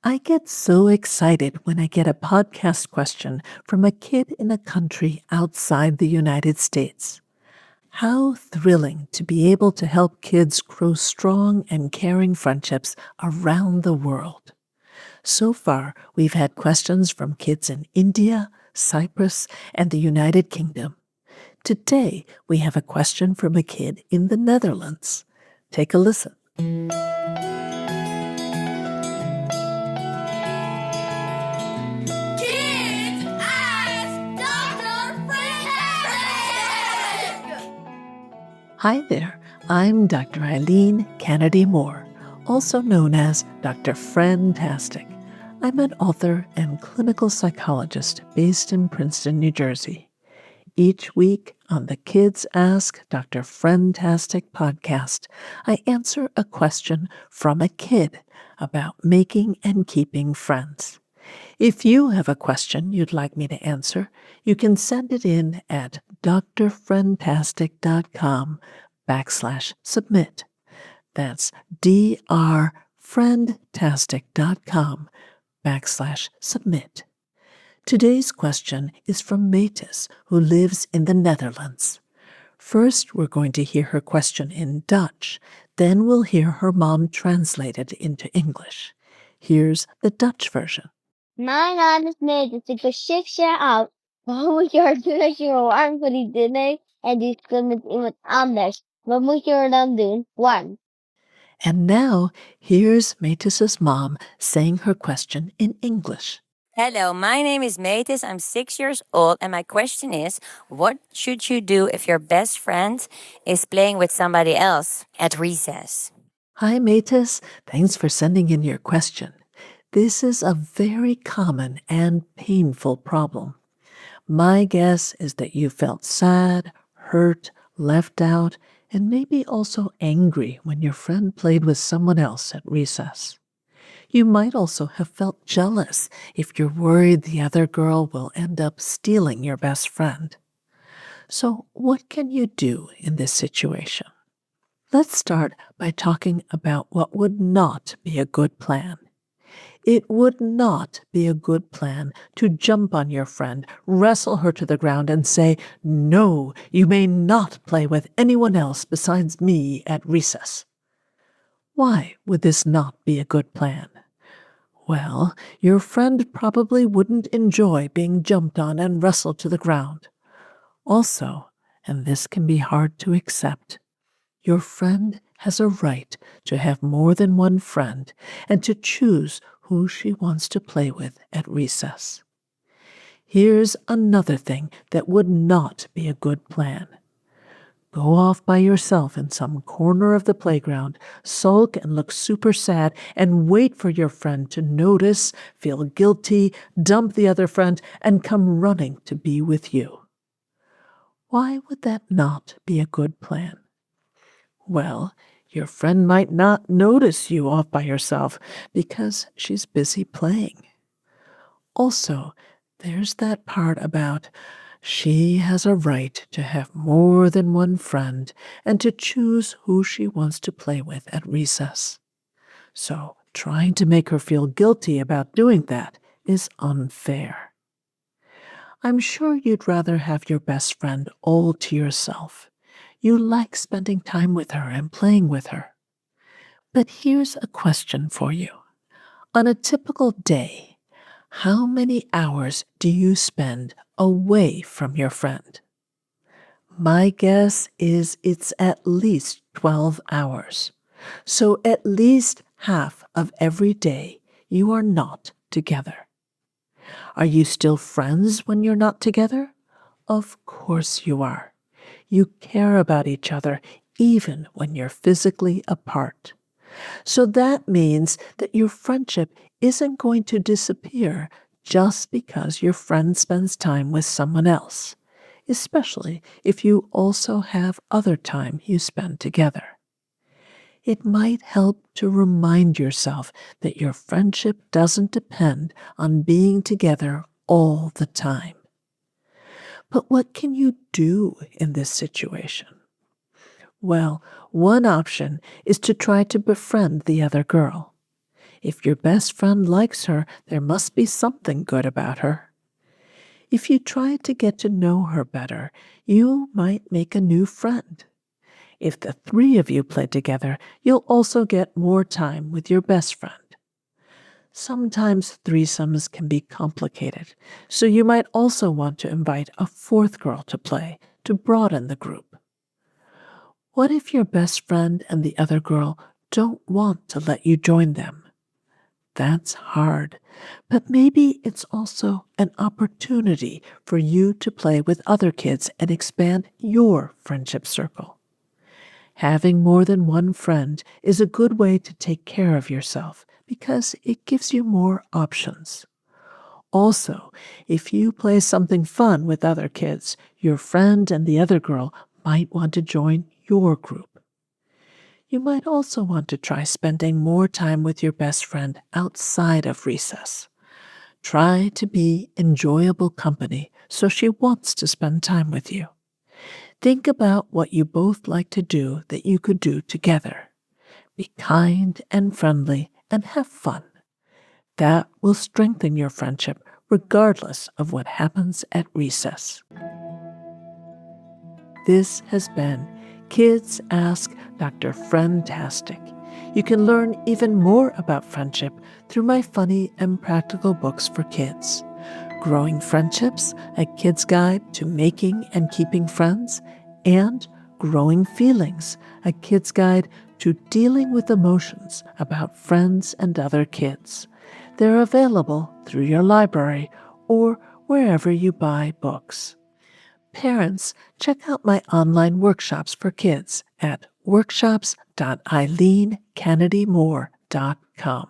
I get so excited when I get a podcast question from a kid in a country outside the United States. How thrilling to be able to help kids grow strong and caring friendships around the world. So far, we've had questions from kids in India, Cyprus, and the United Kingdom. Today, we have a question from a kid in the Netherlands. Take a listen. Kids Ask Dr. Friendtastic! Hi there, I'm Dr. Eileen Kennedy Moore, also known as Dr. Friendtastic. I'm an author and clinical psychologist based in Princeton, New Jersey. Each week on the Kids Ask Dr. Friendtastic podcast, I answer a question from a kid about making and keeping friends. If you have a question you'd like me to answer, you can send it in at drfriendtastic.com/submit. That's drfriendtastic.com/submit. Today's question is from Metis, who lives in the Netherlands. First, we're going to hear her question in Dutch. Then we'll hear her mom translate it into English. Here's the Dutch version. Mijn naam is Metis, ik ben 6 jaar oud. Waarom moet je hard doen als je een warm vriendin hebt en die speelt met iemand anders? Wat moet je er dan doen? 1. And now, here's Metis' mom saying her question in English. Hello, my name is Metis. I'm 6 years old, and my question is, what should you do if your best friend is playing with somebody else at recess? Hi, Metis. Thanks for sending in your question. This is a very common and painful problem. My guess is that you felt sad, hurt, left out, and maybe also angry when your friend played with someone else at recess. You might also have felt jealous if you're worried the other girl will end up stealing your best friend. So, what can you do in this situation? Let's start by talking about what would not be a good plan. It would not be a good plan to jump on your friend, wrestle her to the ground, and say, "No, you may not play with anyone else besides me at recess." Why would this not be a good plan? Well, your friend probably wouldn't enjoy being jumped on and wrestled to the ground. Also, and this can be hard to accept, your friend has a right to have more than one friend and to choose who she wants to play with at recess. Here's another thing that would not be a good plan. Go off by yourself in some corner of the playground, sulk and look super sad, and wait for your friend to notice, feel guilty, dump the other friend, and come running to be with you. Why would that not be a good plan? Well, your friend might not notice you off by yourself because she's busy playing. Also, there's that part about she has a right to have more than one friend and to choose who she wants to play with at recess. So, trying to make her feel guilty about doing that is unfair. I'm sure you'd rather have your best friend all to yourself. You like spending time with her and playing with her. But here's a question for you. On a typical day, how many hours do you spend away from your friend? My guess is it's at least 12 hours. So at least half of every day you are not together. Are you still friends when you're not together? Of course you are. You care about each other even when you're physically apart. So that means that your friendship isn't going to disappear just because your friend spends time with someone else, especially if you also have other time you spend together. It might help to remind yourself that your friendship doesn't depend on being together all the time. But what can you do in this situation? Well, one option is to try to befriend the other girl. If your best friend likes her, there must be something good about her. If you try to get to know her better, you might make a new friend. If the three of you play together, you'll also get more time with your best friend. Sometimes threesomes can be complicated, so you might also want to invite a fourth girl to play to broaden the group. What if your best friend and the other girl don't want to let you join them? That's hard, but maybe it's also an opportunity for you to play with other kids and expand your friendship circle. Having more than one friend is a good way to take care of yourself because it gives you more options. Also, if you play something fun with other kids, your friend and the other girl might want to join your group. You might also want to try spending more time with your best friend outside of recess. Try to be enjoyable company so she wants to spend time with you. Think about what you both like to do that you could do together. Be kind and friendly and have fun. That will strengthen your friendship regardless of what happens at recess. This has been Kids Ask Dr. Friendtastic. You can learn even more about friendship through my funny and practical books for kids. Growing Friendships, a kid's guide to making and keeping friends, and Growing Feelings, a kid's guide to dealing with emotions about friends and other kids. They're available through your library or wherever you buy books. Parents, check out my online workshops for kids at workshops.eileenkennedymore.com.